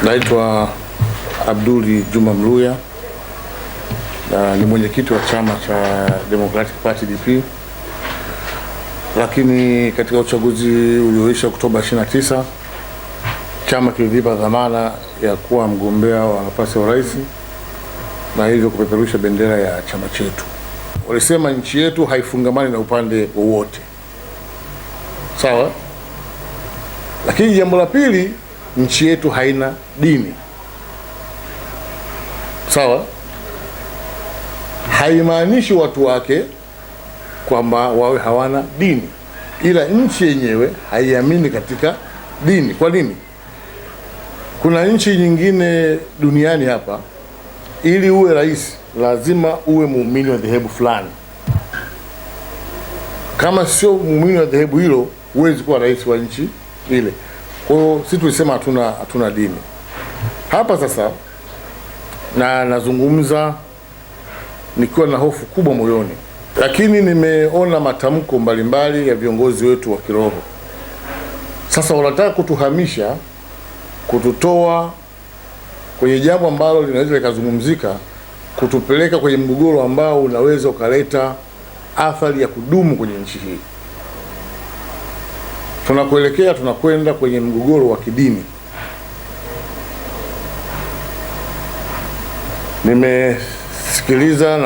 Naitwa Abduli Juma Mluya na ni mwenyekiti wa chama cha Democratic Party DP, lakini katika uchaguzi ulioisha Oktoba 29 chama kilinipa dhamana ya kuwa mgombea wa nafasi ya urais na hivyo kupeperusha bendera ya chama chetu. Walisema nchi yetu haifungamani na upande wowote, sawa. Lakini jambo la pili, nchi yetu haina dini, sawa. Haimaanishi watu wake kwamba wawe hawana dini, ila nchi yenyewe haiamini katika dini. Kwa nini? Kuna nchi nyingine duniani hapa, ili uwe rais lazima uwe muumini wa dhehebu fulani. Kama sio muumini wa dhehebu hilo, huwezi kuwa rais wa nchi ile. Kwa hiyo sisi tulisema hatuna dini hapa. Sasa na nazungumza nikiwa na hofu kubwa moyoni, lakini nimeona matamko mbalimbali ya viongozi wetu wa kiroho. Sasa wanataka kutuhamisha, kututoa kwenye jambo ambalo linaweza likazungumzika, kutupeleka kwenye mgogoro ambao unaweza ukaleta athari ya kudumu kwenye nchi hii. Tunakwenda kwenye mgogoro wa kidini. Nimesikiliza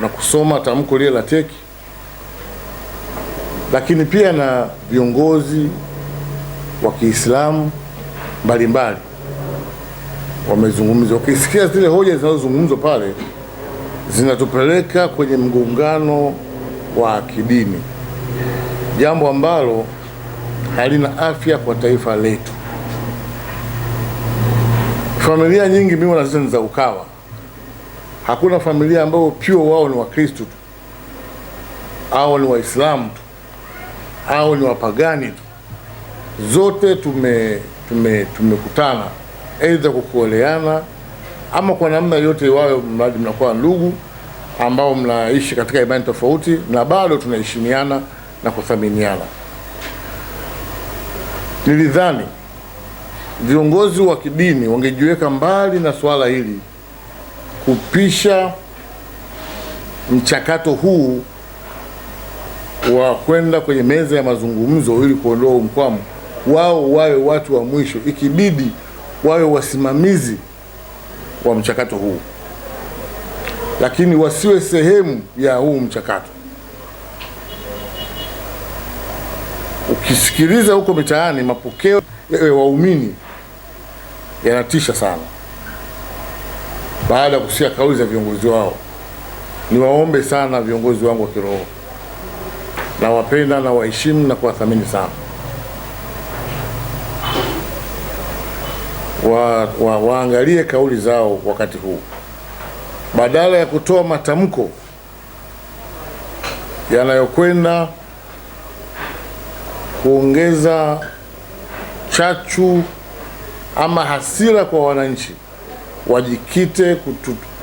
na kusoma tamko lile la TEC, lakini pia na viongozi wa Kiislamu mbalimbali wamezungumza. Ukisikia zile hoja zinazozungumzwa pale, zinatupeleka kwenye mgongano wa kidini, jambo ambalo halina afya kwa taifa letu. Familia nyingi mimi naziita ni za Ukawa. Hakuna familia ambayo pure wao ni Wakristo tu au ni Waislamu tu au ni wapagani tu. Zote tumekutana aidha kukuoleana ama kwa namna yote iwayo, mradi mnakuwa ndugu ambao mnaishi katika imani tofauti na bado tunaheshimiana na kuthaminiana. Nilidhani viongozi wa kidini wangejiweka mbali na swala hili, kupisha mchakato huu wa kwenda kwenye meza ya mazungumzo ili kuondoa mkwamo. Wao wawe watu wa mwisho, ikibidi wawe wasimamizi wa mchakato huu, lakini wasiwe sehemu ya huu mchakato. Ukisikiliza huko mitaani, mapokeo ya waumini yanatisha sana baada ya kusikia kauli za viongozi wao. Niwaombe sana viongozi wangu wa kiroho, na wapenda na waheshimu na kuwathamini sana, waangalie kauli zao wakati huu, badala ya kutoa matamko yanayokwenda kuongeza chachu ama hasira kwa wananchi. Wajikite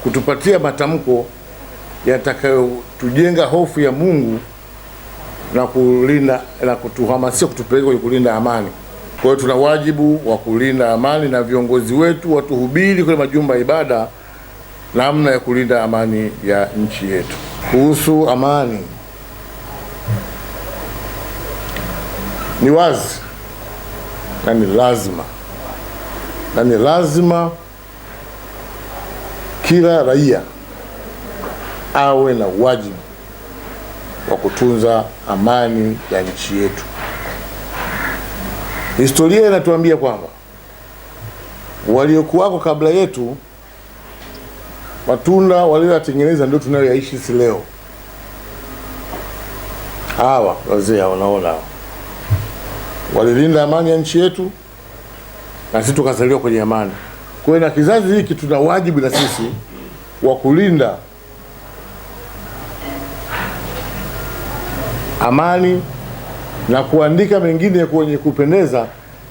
kutupatia matamko yatakayotujenga hofu ya Mungu na kulinda na kutuhamasisha kutupeleka kwenye kulinda amani. Kwa hiyo tuna wajibu wa kulinda amani, na viongozi wetu watuhubiri kwenye majumba ya ibada namna ya kulinda amani ya nchi yetu. Kuhusu amani, ni wazi na ni lazima kila raia awe na wajibu wa kutunza amani ya nchi yetu. Historia inatuambia kwamba waliokuwako kabla yetu, matunda walioyatengeneza ndio tunayoyaishi sisi leo. Hawa wazee wanaona walilinda amani ya nchi yetu, na sisi tukazaliwa kwenye amani. Kwa hiyo na kizazi hiki tuna wajibu na sisi wa kulinda amani na kuandika mengine kwenye kupendeza,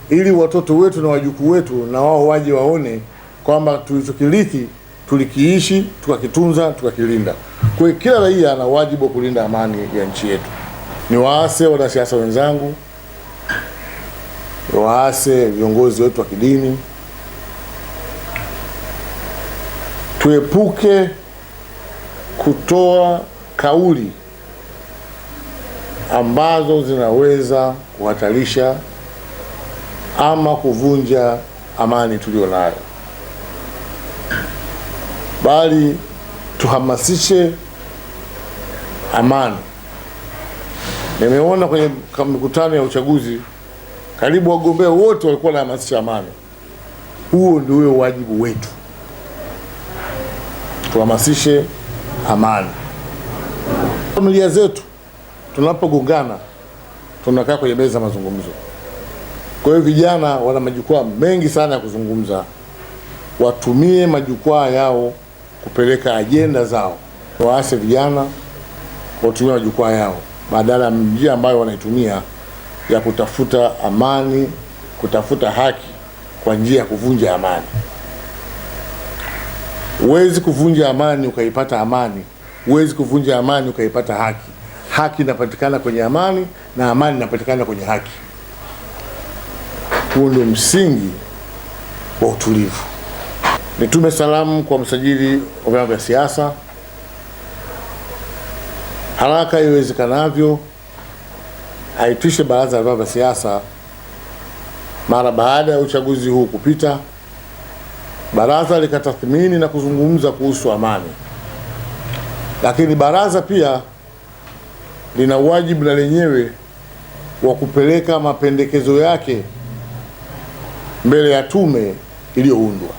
ili watoto wetu na wajukuu wetu na wao waje waone kwamba tulichokirithi tulikiishi, tukakitunza, tukakilinda. Kwa hiyo kila raia ana wajibu wa kulinda amani ya nchi yetu. Ni waase wanasiasa wenzangu, waase viongozi wetu wa kidini, tuepuke kutoa kauli ambazo zinaweza kuhatarisha ama kuvunja amani tuliyonayo, bali tuhamasishe amani. Nimeona kwenye mikutano ya uchaguzi karibu wagombea wote walikuwa wanahamasisha amani. Huo ndio wajibu wetu, tuhamasishe amani. Familia zetu tunapogongana tunakaa kwenye meza mazungumzo. Kwa hiyo vijana wana majukwaa mengi sana ya kuzungumza, watumie majukwaa yao kupeleka ajenda zao. Waase vijana watumie majukwaa yao badala ya njia ambayo wanaitumia ya kutafuta amani, kutafuta haki kwa njia ya kuvunja amani. Huwezi kuvunja amani ukaipata amani, huwezi kuvunja amani ukaipata haki. Haki inapatikana kwenye amani na amani inapatikana kwenye haki. Huo ndio msingi wa utulivu. Nitume salamu kwa msajili wa vyama vya siasa, haraka iwezekanavyo aitishe baraza la vyama vya siasa mara baada ya uchaguzi huu kupita, baraza likatathmini na kuzungumza kuhusu amani. Lakini baraza pia lina wajibu na lenyewe wa kupeleka mapendekezo yake mbele ya tume iliyoundwa.